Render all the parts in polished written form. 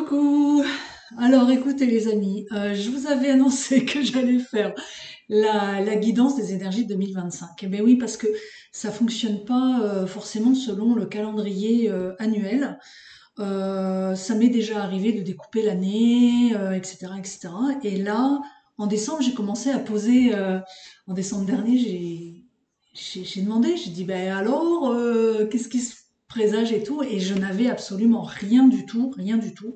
Coucou! Alors écoutez les amis, je vous avais annoncé que j'allais faire la guidance des énergies 2025. Eh bien oui, parce que ça fonctionne pas forcément selon le calendrier annuel. Ça m'est déjà arrivé de découper l'année, etc., etc. Et là, en décembre, j'ai commencé à poser. En décembre dernier, j'ai demandé, j'ai dit, ben alors, qu'est-ce qui se présage et tout, et je n'avais absolument rien du tout, rien du tout.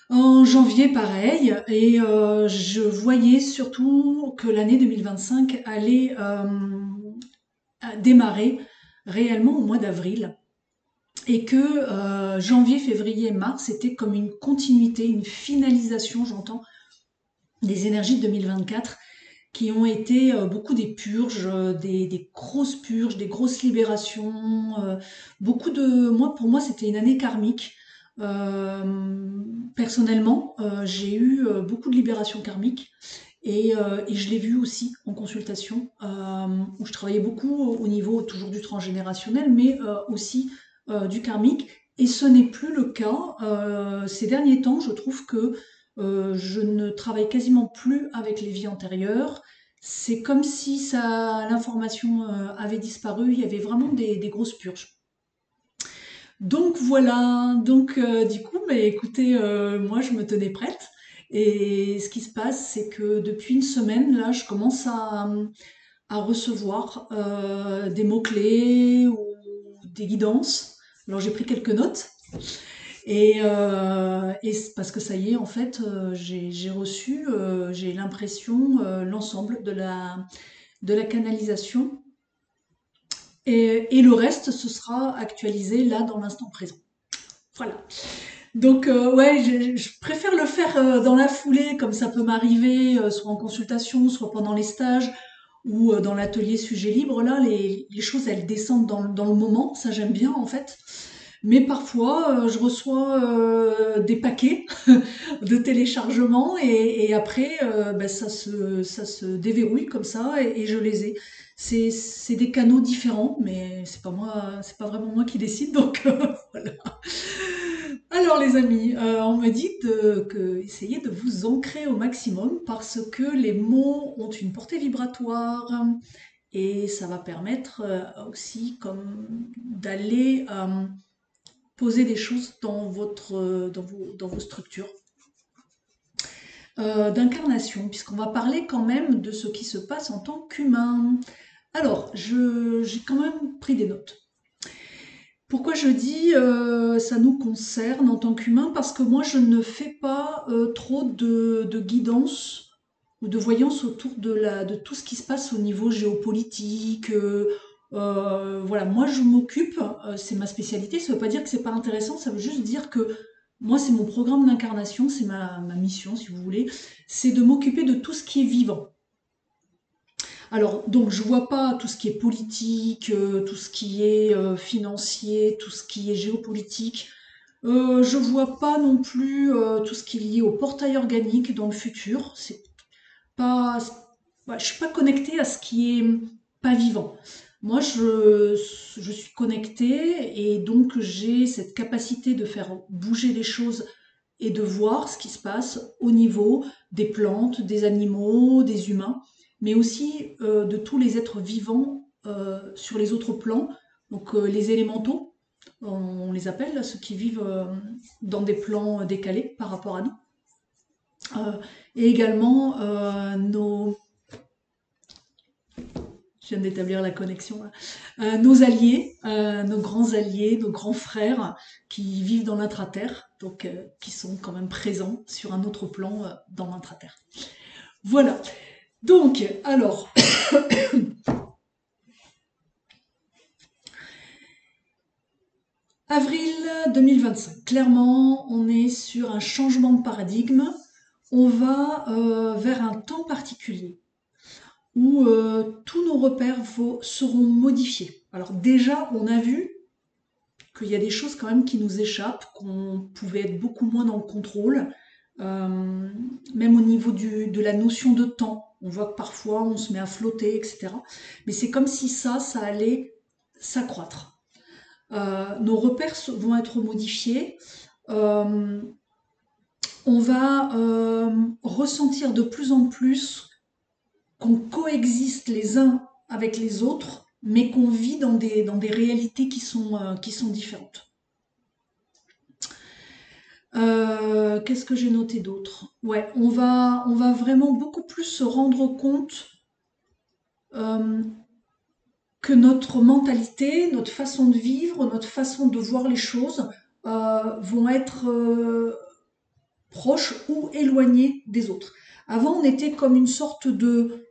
En janvier, pareil, et je voyais surtout que l'année 2025 allait démarrer réellement au mois d'avril, et que janvier, février, mars, c'était comme une continuité, une finalisation, j'entends, des énergies de 2024 qui ont été beaucoup des purges, des grosses purges, des grosses libérations, beaucoup de... Moi, pour moi, c'était une année karmique. Personnellement, j'ai eu beaucoup de libérations karmiques et je l'ai vu aussi en consultation, où je travaillais beaucoup au niveau toujours du transgénérationnel, mais aussi du karmique. Et ce n'est plus le cas. Ces derniers temps, je trouve que je ne travaille quasiment plus avec les vies antérieures. C'est comme si l'information avait disparu. Il y avait vraiment des grosses purges. Donc voilà. Donc du coup, bah, écoutez, moi je me tenais prête. Et ce qui se passe, c'est que depuis une semaine, là, je commence à recevoir des mots-clés ou des guidances. Alors j'ai pris quelques notes. Et c'est parce que ça y est, en fait, j'ai reçu, j'ai l'impression, l'ensemble de la canalisation. Et le reste, ce sera actualisé là dans l'instant présent. Voilà. Donc, ouais, je préfère le faire dans la foulée, comme ça peut m'arriver, soit en consultation, soit pendant les stages, ou dans l'atelier sujet libre. Là, les choses, elles descendent dans le moment. Ça, j'aime bien, en fait. Mais parfois, je reçois des paquets de téléchargement et après, bah, ça se déverrouille comme ça et je les ai. C'est des canaux différents, mais c'est pas moi, c'est pas vraiment moi qui décide, donc voilà. Alors les amis, on me dit que essayez de vous ancrer au maximum parce que les mots ont une portée vibratoire et ça va permettre aussi comme d'aller poser des choses dans vos structures d'incarnation, puisqu'on va parler quand même de ce qui se passe en tant qu'humain. Alors, j'ai quand même pris des notes. Pourquoi je dis ça nous concerne en tant qu'humain? Parce que moi, je ne fais pas trop de guidance ou de voyance autour de tout ce qui se passe au niveau géopolitique. Voilà, moi, je m'occupe, c'est ma spécialité, ça veut pas dire que c'est pas intéressant, ça veut juste dire que moi, c'est mon programme d'incarnation, c'est ma mission, si vous voulez, c'est de m'occuper de tout ce qui est vivant. Alors, donc, je vois pas tout ce qui est politique, tout ce qui est financier, tout ce qui est géopolitique. Je vois pas non plus tout ce qui est lié au portail organique dans le futur. C'est pas, ouais, je suis pas connectée à ce qui est pas vivant. Moi, je suis connectée et donc j'ai cette capacité de faire bouger les choses et de voir ce qui se passe au niveau des plantes, des animaux, des humains, mais aussi de tous les êtres vivants sur les autres plans. Donc les élémentaux, on les appelle, là, ceux qui vivent dans des plans décalés par rapport à nous. Et également je viens d'établir la connexion là. Nos alliés, nos grands alliés, nos grands frères qui vivent dans l'intraterre, donc qui sont quand même présents sur un autre plan dans l'intraterre. Voilà. Donc, alors, avril 2025. Clairement, on est sur un changement de paradigme. On va vers un temps particulier où tous nos repères seront modifiés. Alors déjà, on a vu qu'il y a des choses quand même qui nous échappent, qu'on pouvait être beaucoup moins dans le contrôle, même au niveau de la notion de temps. On voit que parfois on se met à flotter, etc. Mais c'est comme si ça allait s'accroître. Nos repères vont être modifiés. Euh, on va ressentir de plus en plus qu'on coexiste les uns avec les autres, mais qu'on vit dans des réalités qui sont différentes. Qu'est-ce que j'ai noté d'autre? Ouais, on va vraiment beaucoup plus se rendre compte euh, que notre mentalité, notre façon de vivre, notre façon de voir les choses vont être proches ou éloignées des autres. Avant, on était comme une sorte de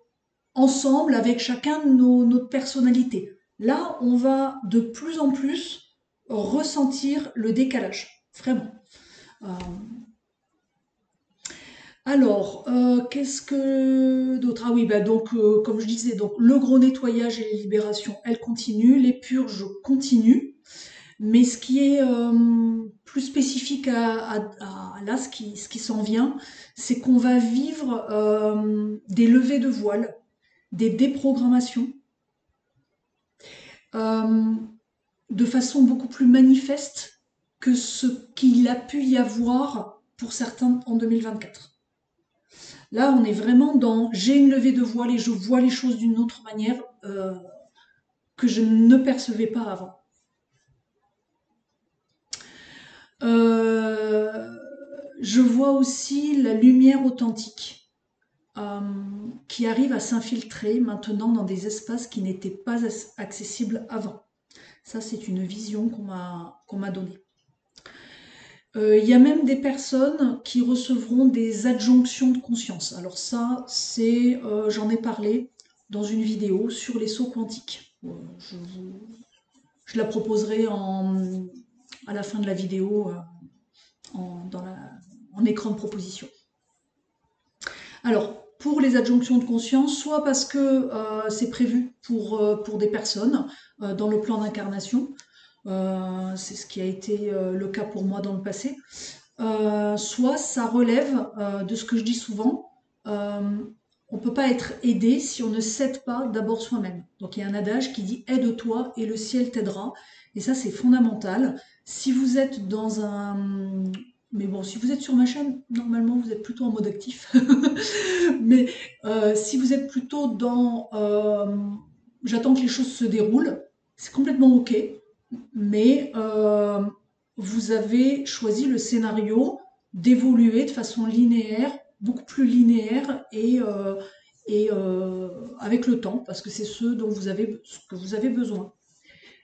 ensemble avec chacun de notre personnalité. Là, on va de plus en plus ressentir le décalage, vraiment. Euh, qu'est-ce que d'autre? Ah oui, bah donc, comme je disais, donc le gros nettoyage et les libérations, elles continuent, les purges continuent, mais ce qui est plus spécifique à là, ce qui s'en vient, c'est qu'on va vivre des levées de voile, des déprogrammations, euh, de façon beaucoup plus manifeste que ce qu'il a pu y avoir pour certains en 2024. Là, on est vraiment dans j'ai une levée de voile et je vois les choses d'une autre manière que je ne percevais pas avant. Euh, je vois aussi la lumière authentique euh, qui arrive à s'infiltrer maintenant dans des espaces qui n'étaient pas accessibles avant. Ça, c'est une vision qu'on m'a donnée. Il y a même des personnes qui recevront des adjonctions de conscience. Alors ça, j'en ai parlé dans une vidéo sur les sauts quantiques. Je la proposerai à la fin de la vidéo en écran de proposition. Alors, pour les adjonctions de conscience, soit parce que c'est prévu pour des personnes dans le plan d'incarnation, c'est ce qui a été le cas pour moi dans le passé, soit ça relève de ce que je dis souvent, euh, on ne peut pas être aidé si on ne s'aide pas d'abord soi-même. Donc il y a un adage qui dit aide-toi et le ciel t'aidera. Et ça c'est fondamental. Si vous êtes dans un... Mais bon, si vous êtes sur ma chaîne, normalement vous êtes plutôt en mode actif. Mais si vous êtes plutôt dans j'attends que les choses se déroulent, c'est complètement ok. Mais vous avez choisi le scénario d'évoluer de façon linéaire, beaucoup plus linéaire avec le temps, parce que c'est ce que vous avez besoin.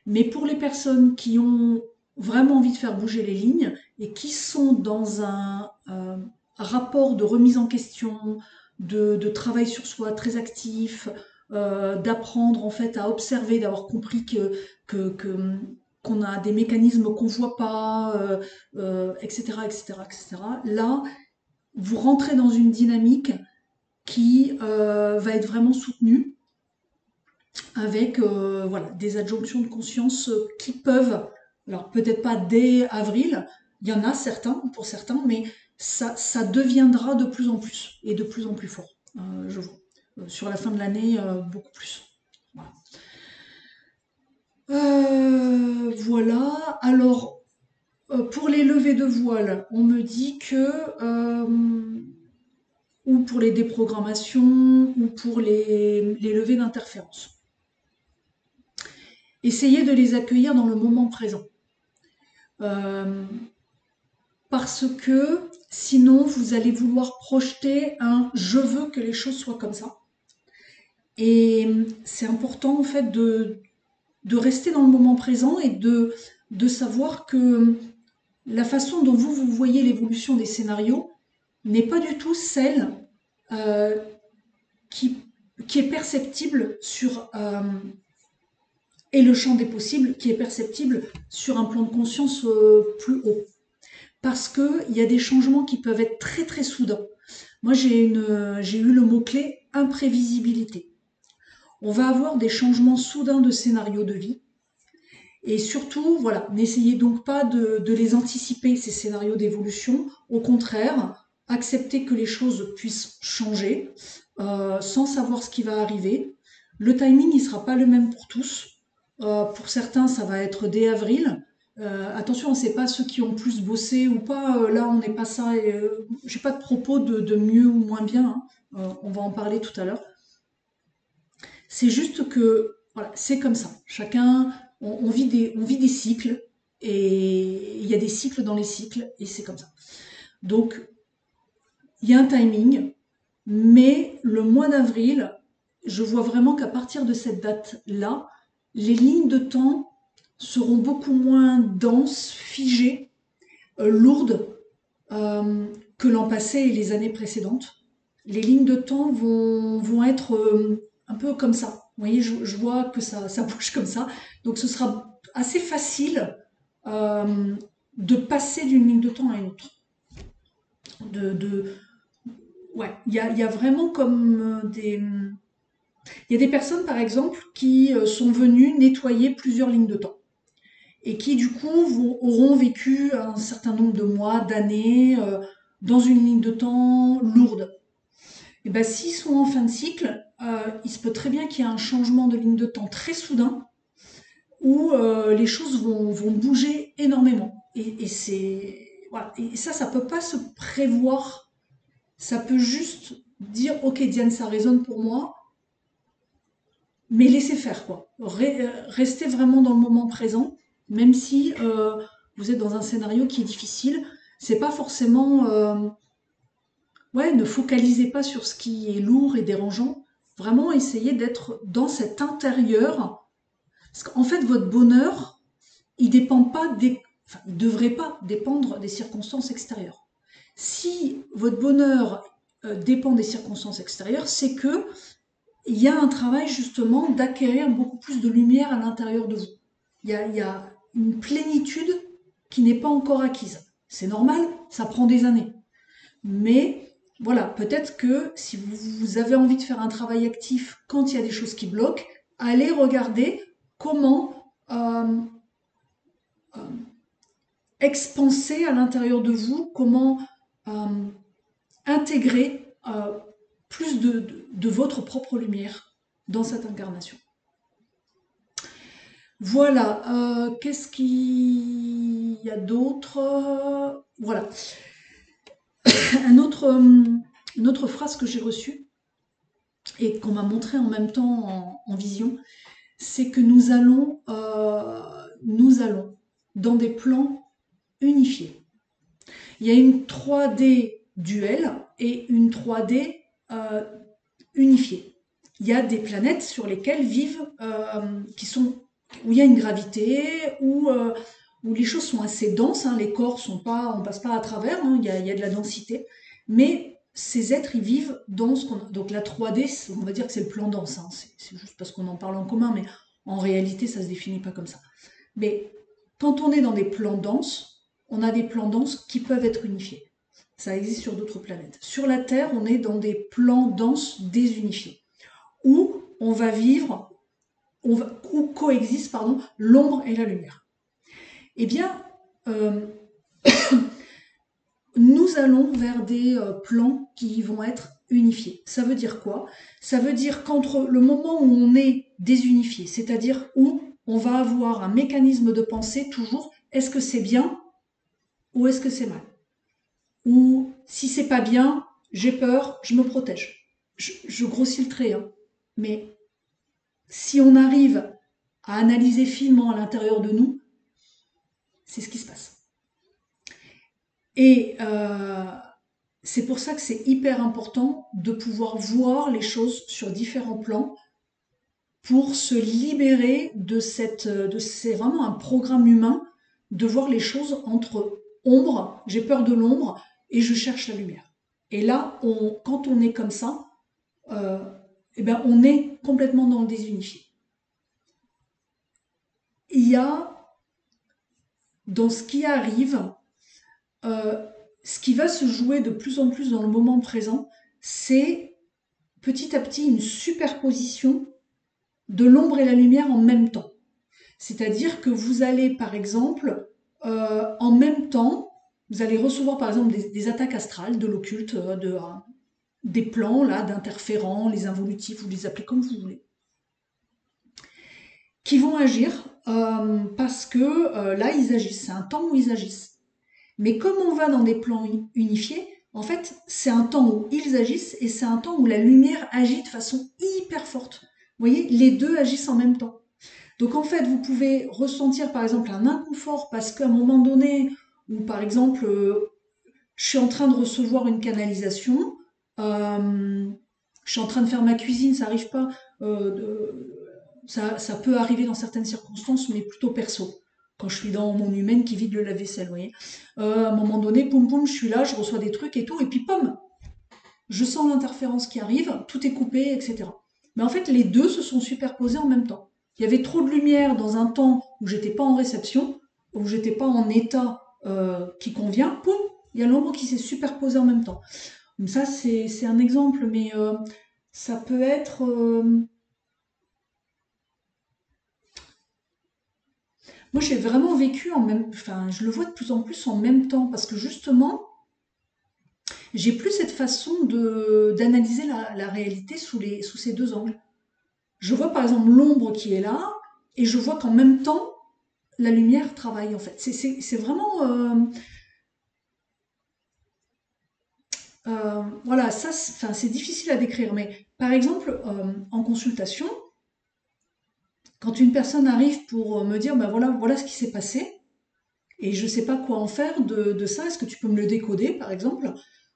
Mais pour les personnes qui ont vraiment envie de faire bouger les lignes et qui sont dans un rapport de remise en question, de travail sur soi très actif, d'apprendre en fait à observer, d'avoir compris qu'on a des mécanismes qu'on voit pas, etc., etc., etc. Là, vous rentrez dans une dynamique qui va être vraiment soutenue avec voilà, des adjonctions de conscience qui peuvent, alors peut-être pas dès avril, il y en a certains, pour certains, mais ça deviendra de plus en plus et de plus en plus fort, je vois. Sur la fin de l'année, beaucoup plus. Voilà. Voilà. Alors, pour les levées de voile, on me dit que, ou pour les déprogrammations, ou pour les levées d'interférences, essayez de les accueillir dans le moment présent. Euh, Parce que sinon, vous allez vouloir projeter un je veux que les choses soient comme ça. Et c'est important en fait de rester dans le moment présent et de savoir que la façon dont vous voyez l'évolution des scénarios n'est pas du tout celle euh, qui, qui est perceptible et le champ des possibles qui est perceptible sur un plan de conscience plus haut. Parce qu'il y a des changements qui peuvent être très très soudains. Moi j'ai eu le mot-clé imprévisibilité. On va avoir des changements soudains de scénario de vie. Et surtout, voilà, n'essayez donc pas de les anticiper, ces scénarios d'évolution. Au contraire, acceptez que les choses puissent changer sans savoir ce qui va arriver. Le timing, il ne sera pas le même pour tous. Pour certains, ça va être dès avril. Attention, c'est pas ceux qui ont plus bossé ou pas, là on n'est pas ça, et j'ai pas de propos de mieux ou moins bien, hein. On va en parler tout à l'heure. C'est juste que voilà, c'est comme ça. Chacun, on vit des cycles et il y a des cycles dans les cycles et c'est comme ça. Donc il y a un timing, mais le mois d'avril, je vois vraiment qu'à partir de cette date-là, les lignes de temps seront beaucoup moins denses, figées, lourdes que l'an passé et les années précédentes. Les lignes de temps vont être un peu comme ça. Vous voyez, je vois que ça bouge comme ça. Donc ce sera assez facile euh, de passer d'une ligne de temps à une autre. De, ouais, il y a vraiment comme des... Il y a des personnes, par exemple, qui sont venues nettoyer plusieurs lignes de temps et qui, du coup, auront vécu un certain nombre de mois, d'années dans une ligne de temps lourde. Et ben, s'ils sont en fin de cycle, il se peut très bien qu'il y ait un changement de ligne de temps très soudain où les choses vont bouger énormément. Et c'est voilà. Et ça peut pas se prévoir. Ça peut juste dire, ok, Diane, ça résonne pour moi, mais laissez faire quoi. Restez vraiment dans le moment présent, même si vous êtes dans un scénario qui est difficile. C'est pas forcément ouais, ne focalisez pas sur ce qui est lourd et dérangeant. Vraiment, essayez d'être dans cet intérieur. Parce qu'en fait, votre bonheur, il dépend pas des, enfin, il devrait pas dépendre des circonstances extérieures. Si votre bonheur dépend des circonstances extérieures, c'est que il y a un travail justement d'acquérir beaucoup plus de lumière à l'intérieur de vous. Il y a une plénitude qui n'est pas encore acquise. C'est normal, ça prend des années. Mais voilà, peut-être que si vous avez envie de faire un travail actif quand il y a des choses qui bloquent, allez regarder comment euh, expanser à l'intérieur de vous, comment euh, intégrer plus de votre propre lumière dans cette incarnation. Voilà, qu'est-ce qu'il y a d'autre? Voilà, un autre, une autre phrase que j'ai reçue et qu'on m'a montré en même temps en vision, c'est que nous allons dans des plans unifiés. Il y a une 3D duel et une 3D unifiée. Il y a des planètes sur lesquelles vivent, qui sont, où il y a une gravité, où les choses sont assez denses, hein, les corps sont pas, on passe pas à travers, hein, il y a de la densité, mais ces êtres, ils vivent dans ce qu'on... Donc la 3D, on va dire que c'est le plan dense, hein, c'est juste parce qu'on en parle en commun, mais en réalité, ça se définit pas comme ça. Mais quand on est dans des plans denses, on a des plans denses qui peuvent être unifiés. Ça existe sur d'autres planètes. Sur la Terre, on est dans des plans denses désunifiés, où on va vivre, où coexistent pardon, l'ombre et la lumière. Eh bien, euh, nous allons vers des plans qui vont être unifiés. Ça veut dire quoi? Ça veut dire qu'entre le moment où on est désunifié, c'est-à-dire où on va avoir un mécanisme de pensée toujours, est-ce que c'est bien ou est-ce que c'est mal? Ou si c'est pas bien, j'ai peur, je me protège. Je grossis le trait, hein. Mais si on arrive à analyser finement à l'intérieur de nous, c'est ce qui se passe. Et c'est pour ça que c'est hyper important de pouvoir voir les choses sur différents plans pour se libérer de c'est vraiment un programme humain de voir les choses entre ombre, j'ai peur de l'ombre et je cherche la lumière. Et là, quand on est comme ça, euh, eh ben, on est complètement dans le désunifié. Il y a dans ce qui arrive, euh, ce qui va se jouer de plus en plus dans le moment présent, c'est petit à petit une superposition de l'ombre et la lumière en même temps. C'est-à-dire que vous allez, par exemple, en même temps, vous allez recevoir, par exemple, des attaques astrales, de l'occulte, des plans là d'interférents, les involutifs, vous les appelez comme vous voulez. qui vont agir parce que là, ils agissent. C'est un temps où ils agissent. Mais comme on va dans des plans unifiés, en fait, c'est un temps où ils agissent et c'est un temps où la lumière agit de façon hyper forte. Vous voyez, les deux agissent en même temps. Donc en fait, vous pouvez ressentir par exemple un inconfort parce qu'à un moment donné, ou par exemple, je suis en train de recevoir une canalisation, euh, je suis en train de faire ma cuisine, ça arrive pas, ça peut arriver dans certaines circonstances, mais plutôt perso. Quand je suis dans mon humaine qui vide le lave-vaisselle, vous voyez. À un moment donné, poum poum, je suis là, je reçois des trucs et tout, et puis pom, je sens l'interférence qui arrive, tout est coupé, etc. Mais en fait, les deux se sont superposés en même temps. Il y avait trop de lumière dans un temps où j'étais pas en réception, où j'étais pas en état qui convient, poum, il y a l'ombre qui s'est superposée en même temps. Donc ça, c'est un exemple, mais ça peut être... Moi, j'ai vraiment vécu en même... Enfin, je le vois de plus en plus en même temps, parce que justement, j'ai plus cette façon d'analyser la réalité sous ces deux angles. Je vois par exemple l'ombre qui est là, et je vois qu'en même temps, la lumière travaille en fait. C'est vraiment... voilà, ça, enfin, c'est difficile à décrire, mais par exemple, en consultation, quand une personne arrive pour me dire, ben voilà, voilà ce qui s'est passé, et je ne sais pas quoi en faire de ça, est-ce que tu peux me le décoder, par exemple?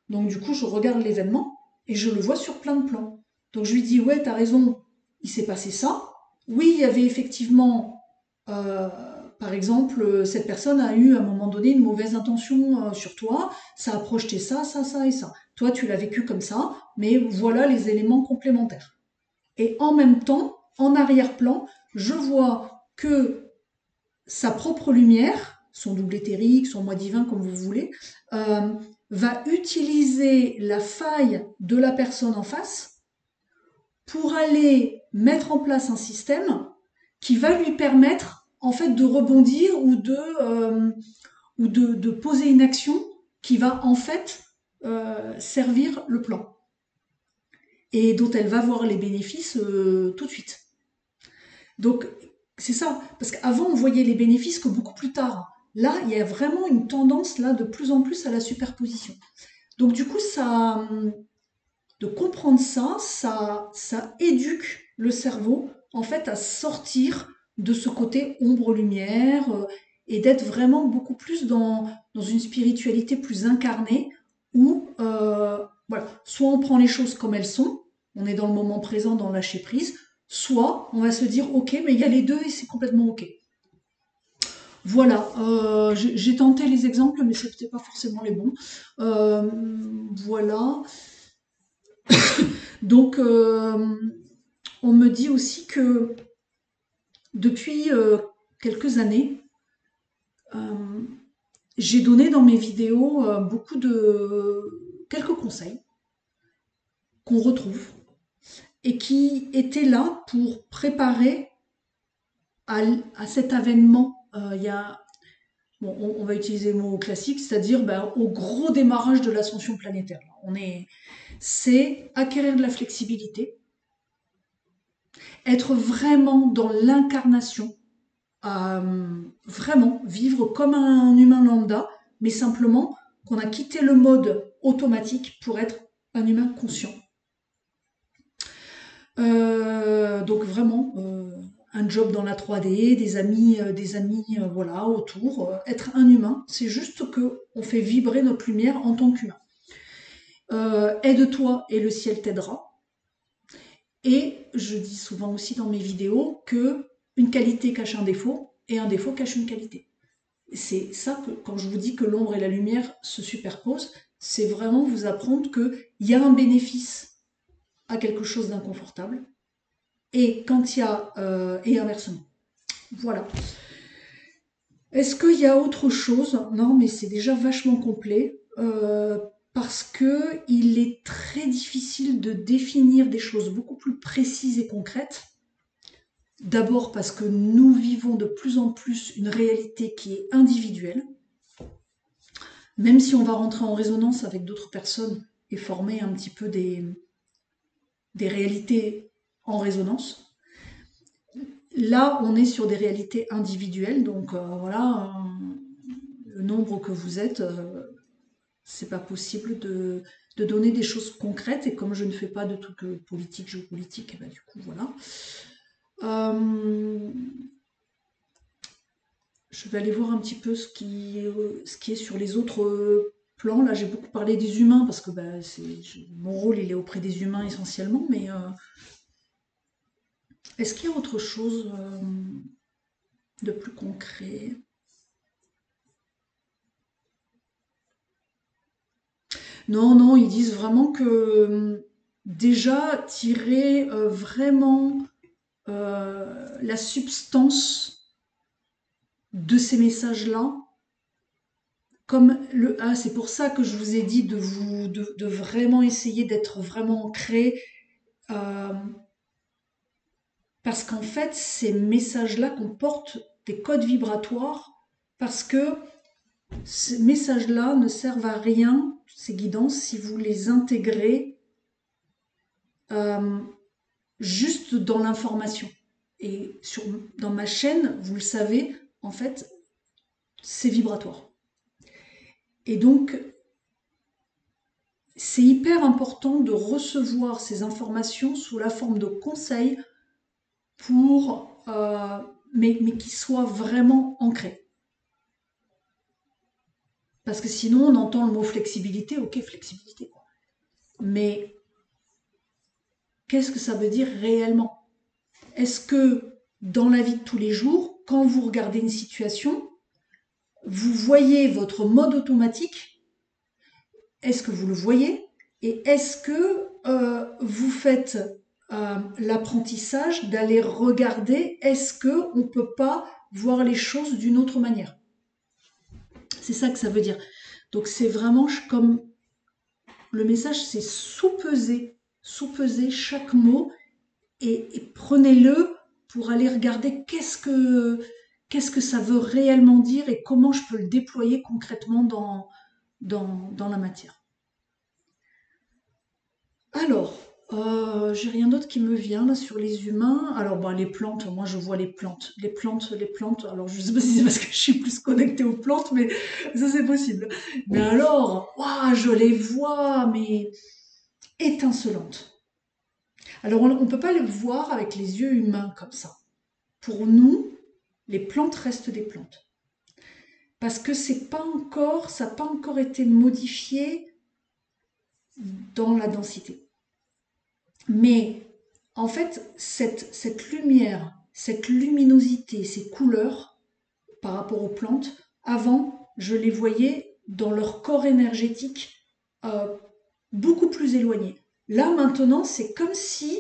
Donc du coup, je regarde l'événement et je le vois sur plein de plans. Donc je lui dis, ouais, t'as raison, il s'est passé ça. Oui, il y avait effectivement, euh, par exemple, cette personne a eu à un moment donné une mauvaise intention sur toi, ça a projeté ça, ça, ça et ça. Toi, tu l'as vécu comme ça, mais voilà les éléments complémentaires. Et en même temps, en arrière-plan, je vois que sa propre lumière, son double éthérique, son moi divin, comme vous voulez, euh, va utiliser la faille de la personne en face pour aller mettre en place un système qui va lui permettre en fait de rebondir ou de poser une action qui va en fait servir le plan et dont elle va voir les bénéfices tout de suite. Donc, c'est ça. Parce qu'avant, on voyait les bénéfices que beaucoup plus tard. Là, il y a vraiment une tendance, là, de plus en plus à la superposition. Donc, du coup, ça, de comprendre ça, ça éduque le cerveau, en fait, à sortir de ce côté ombre-lumière et d'être vraiment beaucoup plus dans une spiritualité plus incarnée où, voilà, soit on prend les choses comme elles sont, on est dans le moment présent, dans le lâcher prise, soit on va se dire, ok, mais il y a les deux et c'est complètement ok. Voilà, j'ai tenté les exemples, mais c'était pas forcément les bons. Euh, voilà. Donc, on me dit aussi que depuis quelques années, euh, j'ai donné dans mes vidéos beaucoup de quelques conseils qu'on retrouve et qui étaient là pour préparer à cet avènement. Il y a, bon, on va utiliser le mot classique, c'est-à-dire ben, au gros démarrage de l'ascension planétaire. C'est acquérir de la flexibilité, être vraiment dans l'incarnation, vraiment vivre comme un humain lambda, mais simplement qu'on a quitté le mode automatique pour être un humain conscient. Donc vraiment un job dans la 3D, des amis voilà autour, être un humain, c'est juste que on fait vibrer notre lumière en tant qu'humain. Aide-toi et le ciel t'aidera. Et je dis souvent aussi dans mes vidéos que une qualité cache un défaut et un défaut cache une qualité. C'est ça que quand je vous dis que l'ombre et la lumière se superposent, c'est vraiment vous apprendre qu'il y a un bénéfice à quelque chose d'inconfortable et quand il y a et inversement. Voilà. Est-ce qu'il y a autre chose? Non, mais c'est déjà vachement complet parce que il est très difficile de définir des choses beaucoup plus précises et concrètes. D'abord parce que nous vivons de plus en plus une réalité qui est individuelle. Même si on va rentrer en résonance avec d'autres personnes et former un petit peu des réalités en résonance, là, on est sur des réalités individuelles, donc voilà, le nombre que vous êtes, c'est pas possible de donner des choses concrètes, et comme je ne fais pas de trucs politiques, géopolitiques, et ben du coup, voilà. Euh, je vais aller voir un petit peu ce qui est sur les autres plans. Là, j'ai beaucoup parlé des humains, parce que bah, mon rôle, il est auprès des humains essentiellement, mais est-ce qu'il y a autre chose de plus concret? Non, non, ils disent vraiment que déjà tirer vraiment la substance de ces messages-là, c'est pour ça que je vous ai dit de vraiment essayer d'être vraiment ancré, euh, parce qu'en fait, ces messages-là comportent des codes vibratoires, parce que ces messages-là ne servent à rien, ces guidances, si vous les intégrez euh, juste dans l'information. Et dans ma chaîne, vous le savez, en fait, c'est vibratoire. Et donc, c'est hyper important de recevoir ces informations sous la forme de conseils mais qui soient vraiment ancrés. Parce que sinon, on entend le mot flexibilité, ok, flexibilité, quoi. Mais qu'est-ce que ça veut dire réellement? Est-ce que dans la vie de tous les jours, quand vous regardez une situation, vous voyez votre mode automatique? Est-ce que vous le voyez? Et est-ce que vous faites l'apprentissage d'aller regarder, est-ce que on peut pas voir les choses d'une autre manière? C'est ça que ça veut dire. Donc c'est vraiment comme le message, c'est sous-peser chaque mot, et prenez-le pour aller regarder qu'est-ce que ça veut réellement dire, et comment je peux le déployer concrètement dans la matière. Alors, j'ai rien d'autre qui me vient là sur les humains. Alors, bah, les plantes, moi je vois les plantes. Les plantes, les plantes. Alors, je sais pas si c'est parce que je suis plus connectée aux plantes, mais ça c'est possible. Mais alors, ouah, je les vois, mais étincelantes. Alors, on ne peut pas les voir avec les yeux humains comme ça. Pour nous, les plantes restent des plantes. Parce que ça n'a pas encore été modifié dans la densité. Mais en fait, cette lumière, cette luminosité, ces couleurs par rapport aux plantes, avant, je les voyais dans leur corps énergétique euh, beaucoup plus éloigné. Là, maintenant, c'est comme si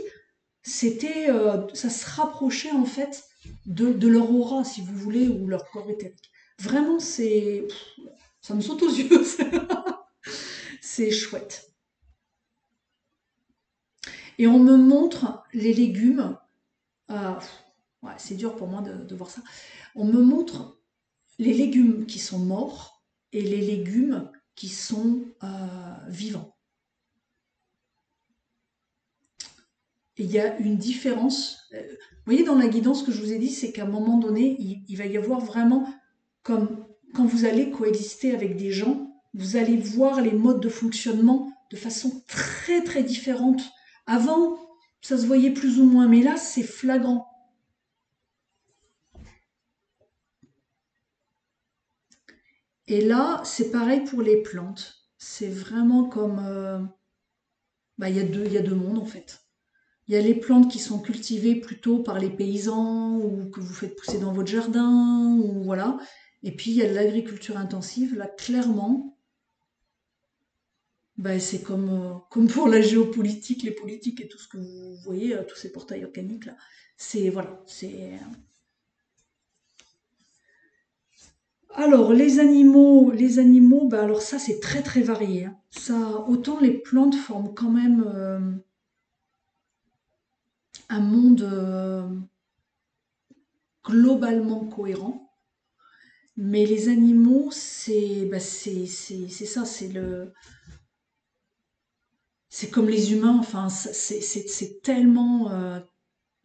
ça se rapprochait en fait de leur aura, si vous voulez, ou leur corps éthérique. Vraiment, ça me saute aux yeux. C'est chouette. Et on me montre les légumes. Ouais, c'est dur pour moi de voir ça. On me montre les légumes qui sont morts et les légumes qui sont vivants. Et il y a une différence. Vous voyez, dans la guidance, ce que je vous ai dit, c'est qu'à un moment donné, il va y avoir vraiment, comme quand vous allez coexister avec des gens, vous allez voir les modes de fonctionnement de façon très très différente. Avant, ça se voyait plus ou moins, mais là, c'est flagrant. Et là, c'est pareil pour les plantes. C'est vraiment comme... bah, il y a deux mondes en fait. Il y a les plantes qui sont cultivées plutôt par les paysans, ou que vous faites pousser dans votre jardin, ou voilà. Et puis il y a de l'agriculture intensive. Là, clairement, bah, c'est comme pour la géopolitique, les politiques et tout ce que vous voyez, tous ces portails organiques là. C'est voilà, c'est. Alors les animaux, bah alors ça c'est très très varié, hein. Ça, autant les plantes forment quand même un monde globalement cohérent. Mais les animaux, c'est ça, c'est comme les humains. Enfin, c'est tellement.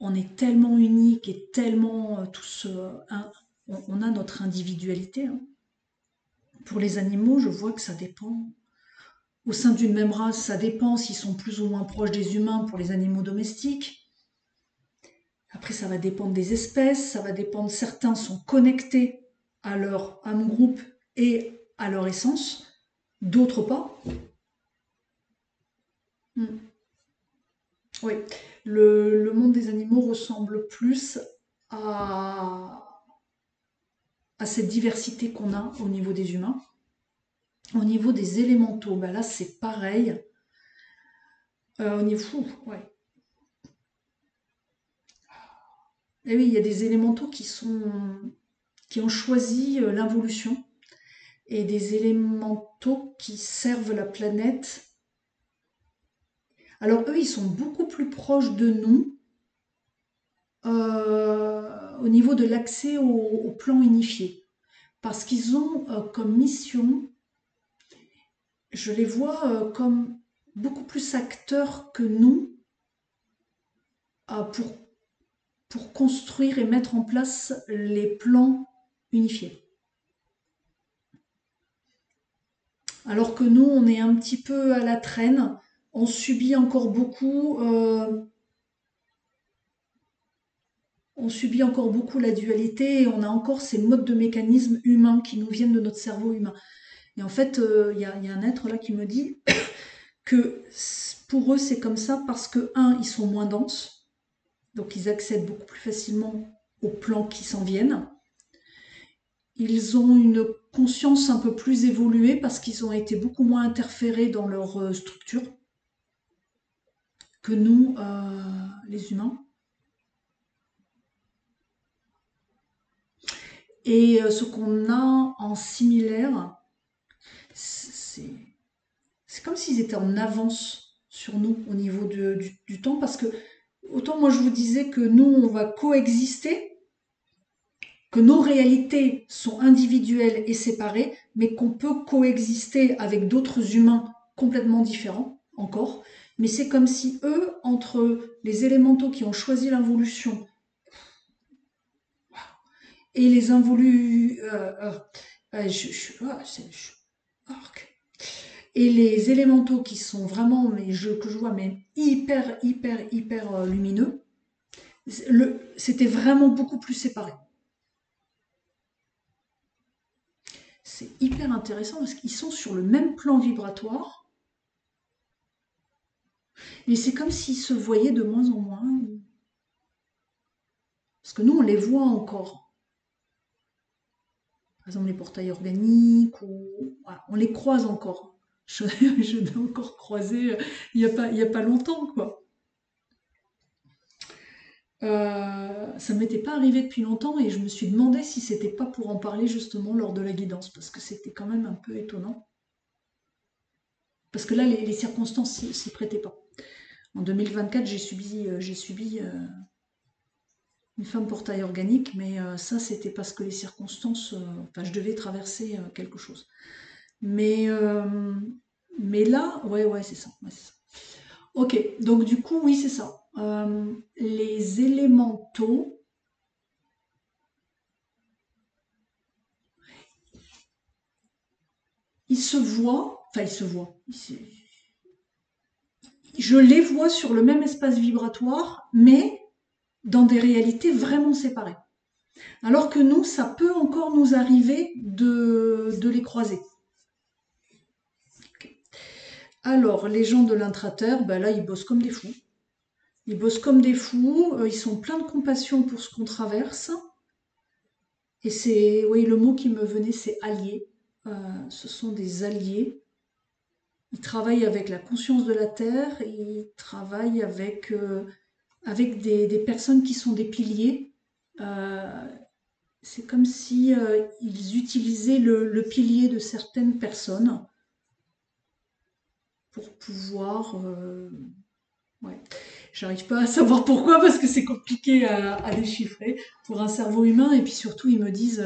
on est tellement unique et tellement tous, on a notre individualité, hein. Pour les animaux, je vois que ça dépend. Au sein d'une même race, ça dépend s'ils sont plus ou moins proches des humains pour les animaux domestiques. Après, ça va dépendre des espèces, ça va dépendre, certains sont connectés à leur âme groupe et à leur essence, d'autres pas. Hmm. Oui, le monde des animaux ressemble plus à, à cette diversité qu'on a au niveau des humains. Au niveau des élémentaux, ben là c'est pareil. Au niveau, ouais. Et oui, il y a des élémentaux qui ont choisi l'involution et des élémentaux qui servent la planète. Alors eux, ils sont beaucoup plus proches de nous au niveau de l'accès au plan unifié. Parce qu'ils ont comme mission, je les vois comme beaucoup plus acteurs que nous pour construire et mettre en place les plans unifiés. Alors que nous, on est un petit peu à la traîne, on subit encore beaucoup, la dualité et on a encore ces modes de mécanismes humains qui nous viennent de notre cerveau humain. Et en fait, y a un être là qui me dit que pour eux, c'est comme ça parce que, un, ils sont moins denses, donc ils accèdent beaucoup plus facilement aux plans qui s'en viennent. Ils ont une conscience un peu plus évoluée parce qu'ils ont été beaucoup moins interférés dans leur structure que nous, les humains. Et ce qu'on a en similaire, c'est comme s'ils étaient en avance sur nous au niveau du temps, parce que autant moi je vous disais que nous, on va coexister, que nos réalités sont individuelles et séparées, mais qu'on peut coexister avec d'autres humains complètement différents encore. Mais c'est comme si eux, entre les élémentaux qui ont choisi l'involution et les involus, et les élémentaux qui sont vraiment, que je vois, mais hyper lumineux, c'était vraiment beaucoup plus séparé. C'est hyper intéressant parce qu'ils sont sur le même plan vibratoire, mais c'est comme s'ils se voyaient de moins en moins. Parce que nous, on les voit encore. Par exemple, les portails organiques, voilà, on les croise encore. Je l'ai encore croisé il y a pas longtemps, quoi. Ça m'était pas arrivé depuis longtemps et je me suis demandé si c'était pas pour en parler justement lors de la guidance, parce que c'était quand même un peu étonnant. Parce que là, les circonstances s'y prêtaient pas. En 2024, j'ai subi une femme portail organique, mais ça, c'était parce que les circonstances, enfin, je devais traverser quelque chose. Mais, euh, mais là, ouais, c'est ça, ouais, c'est ça. Ok, donc du coup, oui, c'est ça. Les élémentaux, ils se voient, enfin, ils se voient. Je les vois sur le même espace vibratoire, mais dans des réalités vraiment séparées. Alors que nous, ça peut encore nous arriver de les croiser. Alors, les gens de l'intraterre, ben là, ils bossent comme des fous. Ils bossent comme des fous, ils sont pleins de compassion pour ce qu'on traverse. Et c'est, oui, le mot qui me venait, c'est alliés. Ce sont des alliés. Ils travaillent avec la conscience de la Terre, ils travaillent avec des personnes qui sont des piliers. Euh, c'est comme si ils utilisaient le pilier de certaines personnes pour pouvoir... ouais. J'arrive pas à savoir pourquoi parce que c'est compliqué à déchiffrer pour un cerveau humain. Et puis surtout, ils me disent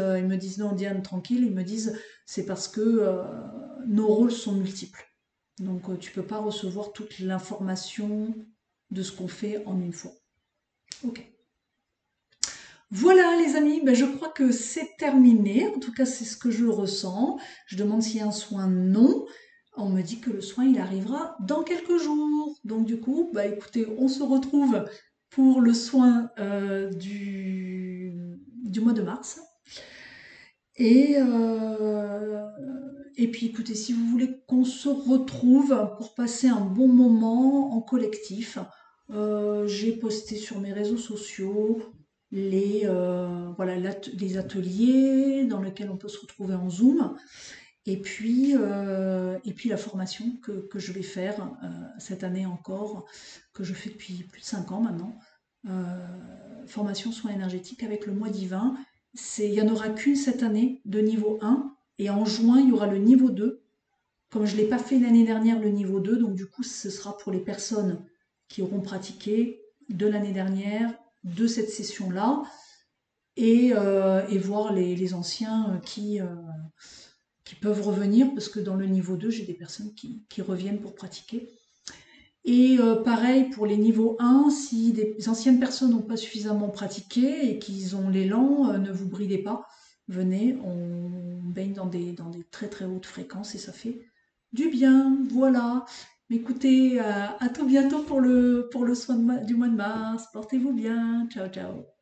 non, Diane, tranquille. Ils me disent c'est parce que nos rôles sont multiples. Donc tu peux pas recevoir toute l'information de ce qu'on fait en une fois. Ok. Voilà les amis, ben, je crois que c'est terminé. En tout cas, c'est ce que je ressens. Je demande s'il y a un soin. Non. On me dit que le soin, il arrivera dans quelques jours. Donc du coup, bah écoutez, on se retrouve pour le soin du mois de mars. Et, euh, et puis écoutez, si vous voulez qu'on se retrouve pour passer un bon moment en collectif, j'ai posté sur mes réseaux sociaux voilà, les ateliers dans lesquels on peut se retrouver en Zoom, et puis la formation que je vais faire cette année encore, que je fais depuis plus de 5 ans maintenant. Euh, Formation soins énergétiques avec le mois divin. Il n'y en aura qu'une cette année de niveau 1, et en juin, il y aura le niveau 2. Comme je ne l'ai pas fait l'année dernière, le niveau 2, donc du coup, ce sera pour les personnes qui auront pratiqué de l'année dernière, de cette session-là, et voir les anciens qui peuvent revenir, parce que dans le niveau 2, j'ai des personnes qui reviennent pour pratiquer. Et pareil pour les niveaux 1, si des anciennes personnes n'ont pas suffisamment pratiqué et qu'ils ont l'élan, ne vous bridez pas. Venez, on baigne dans des très très hautes fréquences et ça fait du bien. Voilà. Écoutez, à tout bientôt pour le soin du mois de mars. Portez-vous bien. Ciao, ciao.